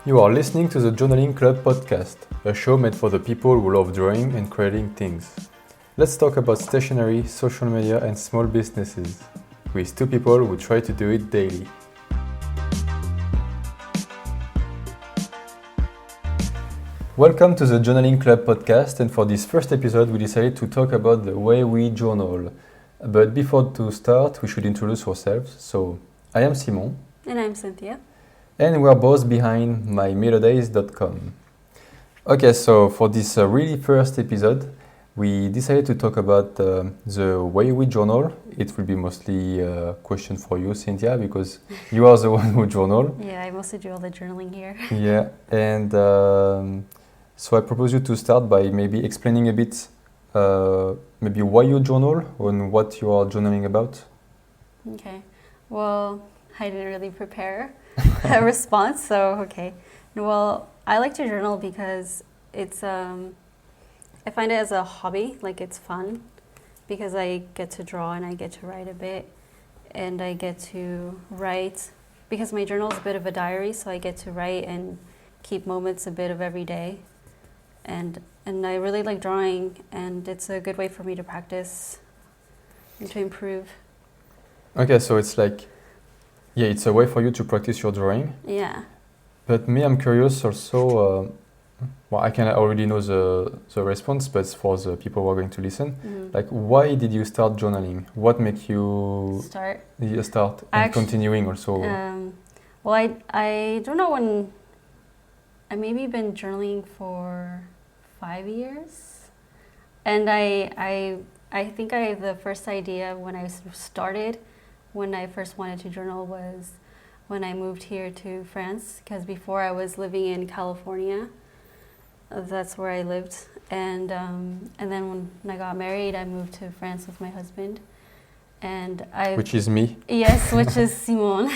You are listening to the Journaling Club podcast, a show made for the people who love drawing and creating things. Let's talk about stationery, social media and small businesses, with two people who try to do it daily. Welcome to the Journaling Club podcast, and for this first episode we decided to talk about the way we journal. But before to start, we should introduce ourselves. So, I am Simon. And I'm Cynthia. And we are both behind mymellowdays.com. Okay, so for this really first episode, we decided to talk about the way we journal. It will be mostly a question for you, Cynthia, because you are the one who journal. Yeah, I mostly do all the journaling here. Yeah, and so I propose you to start by maybe explaining a bit maybe why you journal and what you are journaling about. Okay, well, I didn't really prepare a response, so okay. Well, I like to journal because it's, I find it as a hobby, like it's fun, because I get to draw and I get to write a bit, and I get to write, because my journal is a bit of a diary, so I get to write and keep moments a bit of every day. And I really like drawing, and it's a good way for me to practice and to improve. Okay, so it's like, yeah, it's a way for you to practice your drawing. Yeah. But me, I'm curious also, well, I can already know the response, but for the people who are going to listen, like, why did you start journaling? What made you start and continuing also? Well, I don't know when, I maybe been journaling for 5 years. And I think the first idea when I started, when I first wanted to journal was when I moved here to France, because before I was living in California. That's where I lived. And then when I got married, I moved to France with my husband. Which is me. Yes, which is Simon.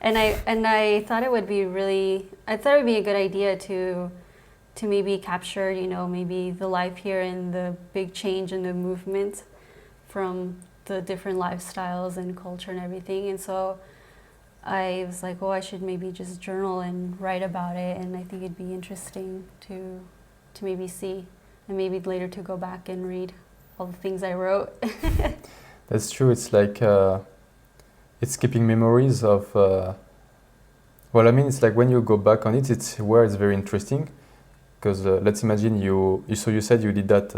And I thought it would be a good idea to maybe capture, maybe the life here and the big change in the movement from the different lifestyles and culture and everything. And so I was like, I should maybe just journal and write about it, and I think it'd be interesting to maybe see, and maybe later to go back and read all the things I wrote. That's true. It's like it's keeping memories of. It's like when you go back on it, it's where it's very interesting. Because let's imagine you said you did that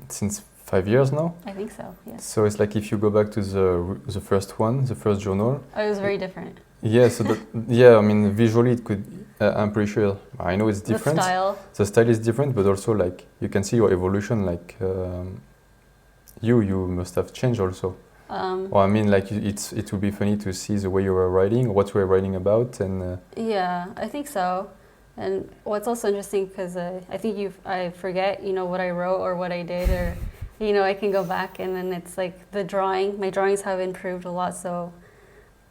since 5 years now? I think so, yes. So it's like if you go back to the first one, the first journal. Oh, it was very different. Yeah, so visually it could, I'm pretty sure, I know it's different. The style is different, but also like you can see your evolution, like you must have changed also. It would be funny to see the way you were writing, what you were writing about, and... Yeah, I think so. And what's also interesting, because I think I forget, what I wrote or what I did, or, I can go back, and then it's like my drawings have improved a lot, so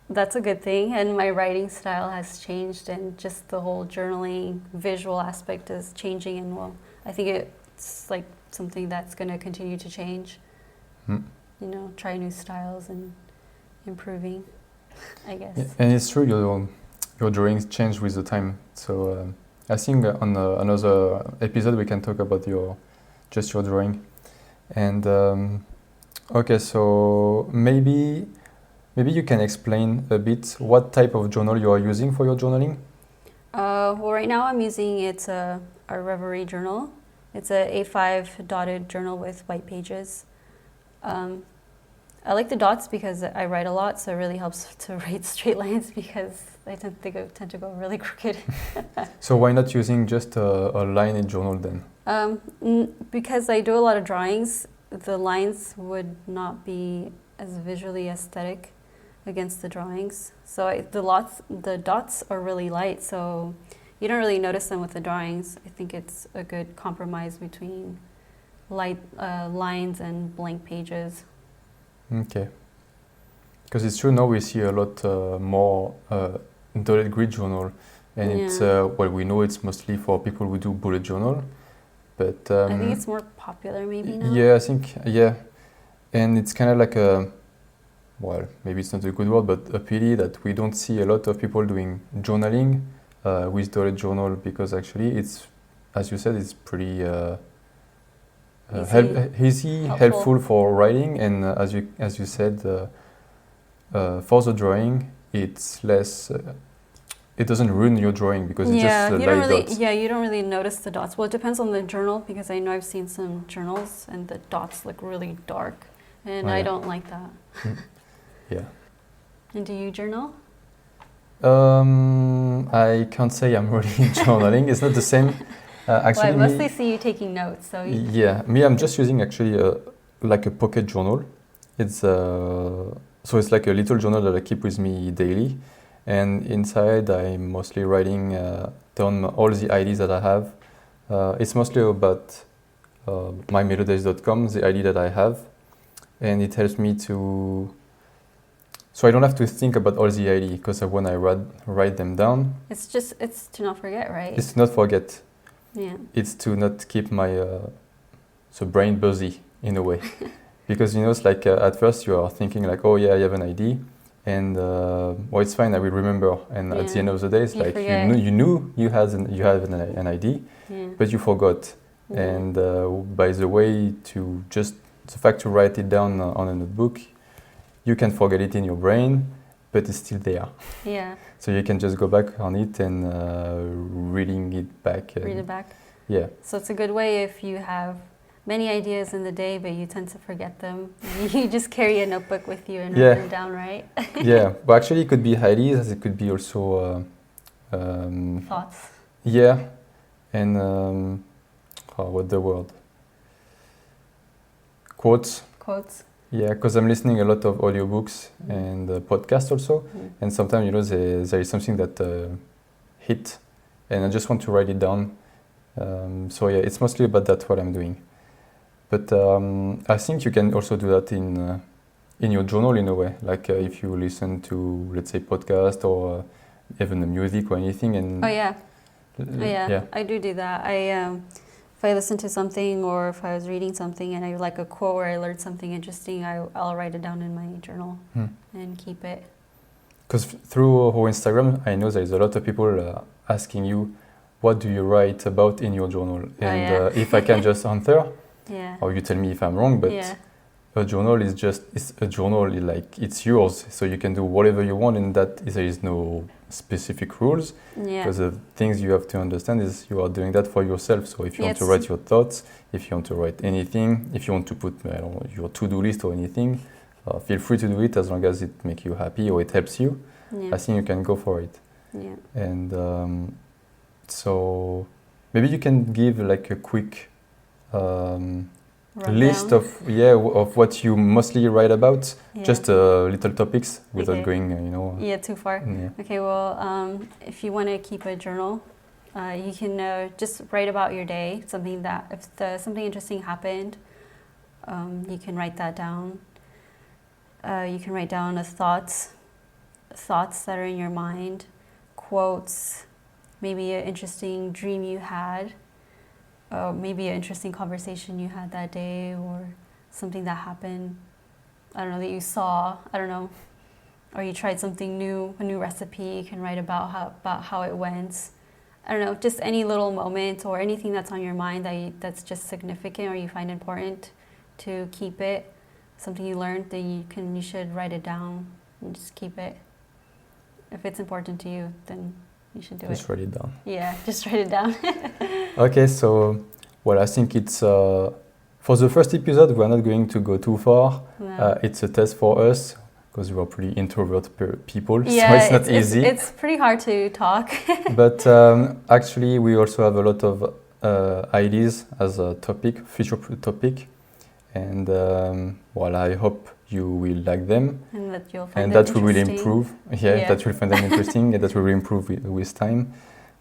that's a good thing. And my writing style has changed, and just the whole journaling visual aspect is changing, and I think it's like something that's going to continue to change. Try new styles and improving, I guess. Yeah, and it's true, your drawings change with the time. So I think on another episode we can talk about your drawing. And okay, so maybe you can explain a bit what type of journal you are using for your journaling. Well, right now I'm using a Reverie journal. It's a A5 dotted journal with white pages. I like the dots because I write a lot, so it really helps to write straight lines because I tend to go really crooked. So why not using just a line journal then? Because I do a lot of drawings, the lines would not be as visually aesthetic against the drawings. So the dots are really light, so you don't really notice them with the drawings. I think it's a good compromise between light lines and blank pages. Okay. Because it's true now we see a lot more dotted grid journal, and it's we know it's mostly for people who do bullet journal, but I think it's more popular maybe now. Yeah, I think and it's kind of like maybe it's not a good word, but a pity that we don't see a lot of people doing journaling with the journal because actually it's, as you said, it's pretty easy, helpful for writing, and as you said, for the drawing, it's less. It doesn't ruin your drawing because it's just light dots. Yeah, you don't really notice the dots. Well, it depends on the journal because I know I've seen some journals and the dots look really dark, and I don't like that. Yeah. And do you journal? I can't say I'm really journaling. It's not the same. Actually, well, I mostly see you taking notes. So yeah, I'm just using actually like a pocket journal. It's so it's like a little journal that I keep with me daily. And inside, I'm mostly writing down all the ideas that I have. It's mostly about mymellodays.com, the idea that I have. And it helps me to... So I don't have to think about all the ideas, because when I write them down... It's to not forget, right? It's to not forget. Yeah. It's to not keep my brain busy, in a way. Because, it's like at first you are thinking like, oh yeah, I have an idea. And well, it's fine. I will remember. And at the end of the day, it's like you knew you had an idea, but you forgot. Yeah. And by the way, the fact to write it down on a notebook, you can forget it in your brain, but it's still there. Yeah. So you can just go back on it and reading it back. Read it back. Yeah. So it's a good way if you have many ideas in the day, but you tend to forget them. You just carry a notebook with you and write them down, right? Yeah, but actually it could be ideas, it could be also... thoughts. Yeah, and what's the word? Quotes. Quotes. Yeah, because I'm listening a lot of audiobooks and podcasts also, and sometimes, there is something that hit, and I just want to write it down. So yeah, it's mostly about that what I'm doing. But I think you can also do that in your journal in a way. Like if you listen to, let's say, podcast or even the music or anything. And yeah, I do that. If I listen to something or if I was reading something and I like a quote or I learned something interesting, I'll write it down in my journal and keep it. Because through our Instagram, I know there's a lot of people asking you, what do you write about in your journal? And if I can just answer... Yeah. Or you tell me if I'm wrong, but a journal it's a journal, like it's yours, so you can do whatever you want, and that there is no specific rules. Yeah. Because the things you have to understand is you are doing that for yourself. So if you want to write your thoughts, if you want to write anything, if you want to put your to-do list or anything, feel free to do it as long as it makes you happy or it helps you. Yeah. I think you can go for it. Yeah. And so maybe you can give like a quick list of what you mostly write about, just little topics without going too far. Okay, well, if you want to keep a journal, you can just write about your day, something interesting happened, you can write that down. You can write down thoughts that are in your mind, quotes, maybe an interesting dream you had, maybe an interesting conversation you had that day, or something that happened, I don't know, that you saw, I don't know, or you tried something new, a new recipe, you can write about how it went. I don't know, just any little moment or anything that's on your mind that's just significant or you find important to keep it, something you learned, then you should write it down and just keep it. If it's important to you, then you should do it. Just write it down. Yeah, just write it down. Okay, so, well, I think it's, for the first episode, we're not going to go too far. No. It's a test for us, because we are pretty introvert people, so it's not easy. It's pretty hard to talk. But actually, we also have a lot of ideas as a future topic. And, well, I hope you will like them. And that you'll find them interesting. We will improve. Yeah, that you'll find them interesting, and that we will improve with time.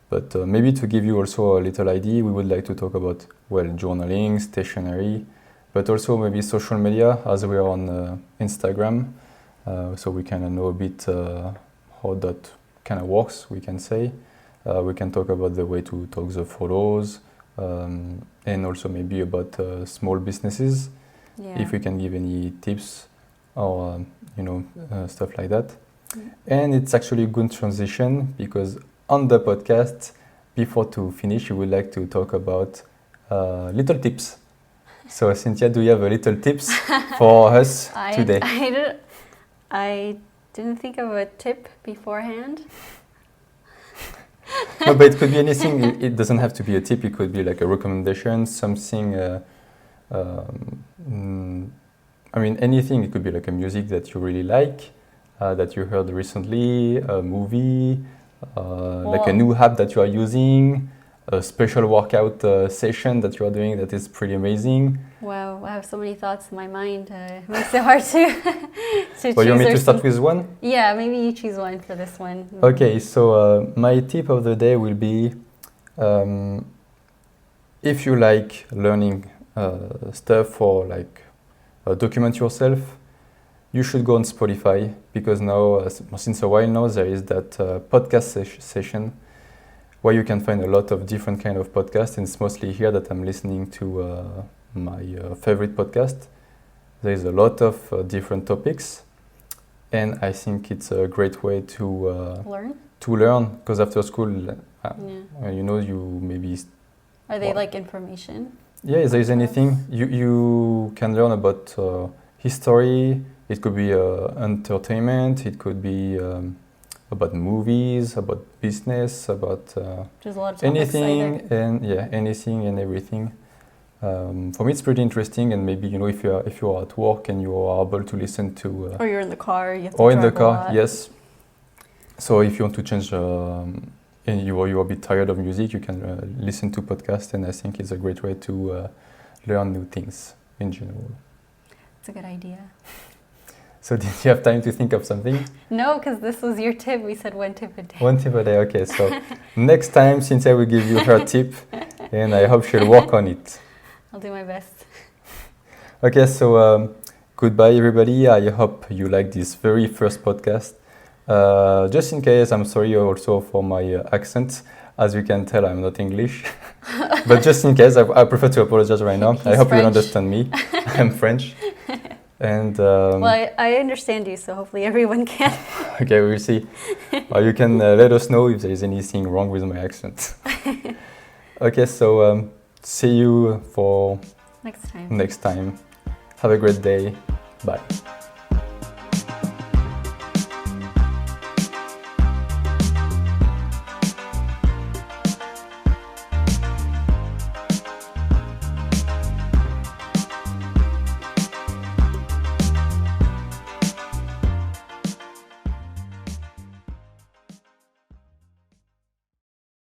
But maybe to give you also a little idea, we would like to talk about, well, journaling, stationery, but also maybe social media, as we are on Instagram. So we kind of know a bit how that kind of works, we can say. We can talk about the way to talk the photos, and also maybe about small businesses, if we can give any tips or stuff like that. And it's actually a good transition, because on the podcast, before to finish, you would like to talk about little tips. So Cynthia, do you have a little tips for us today? I didn't think of a tip beforehand. No, but it could be anything. It doesn't have to be a tip. It could be like a recommendation, something. I mean, anything. It could be like a music that you really like, that you heard recently, a movie, like a new app that you are using, a special workout session that you are doing that is pretty amazing. Wow, I have so many thoughts in my mind. It makes it hard to choose. Well, you want me to start with one? Yeah, maybe you choose one for this one. Okay, so my tip of the day will be, if you like learning stuff or like document yourself, you should go on Spotify, because now, since a while now, there is that podcast session where you can find a lot of different kind of podcasts, and it's mostly here that I'm listening to my favorite podcast. There is a lot of different topics, and I think it's a great way to learn, because after school, you know, you maybe... Are they like information? Yeah, if there is anything, you can learn about history. It could be entertainment, it could be about movies, about business, about just a lot of anything anything and everything. For me, it's pretty interesting, and maybe, you know, if you're at work and you are able to listen to, or you're in the car, you have to or in the drive a car, lot. yes. So if you want to change, and you're a bit tired of music, you can listen to podcasts, and I think it's a great way to learn new things in general. It's a good idea. So did you have time to think of something? No, because this was your tip. We said one tip a day. One tip a day, okay. So next time, Cynthia will give you her tip, and I hope she'll work on it. I'll do my best. Okay, so goodbye, everybody. I hope you like this very first podcast. Just in case, I'm sorry also for my accent. As you can tell, I'm not English. But just in case, I prefer to apologize right now. I hope you understand me. I'm French. And well, I understand you, so hopefully everyone can. Okay, we'll see. You can let us know if there is anything wrong with my accent. Okay, so see you for next time. Have a great day. Bye.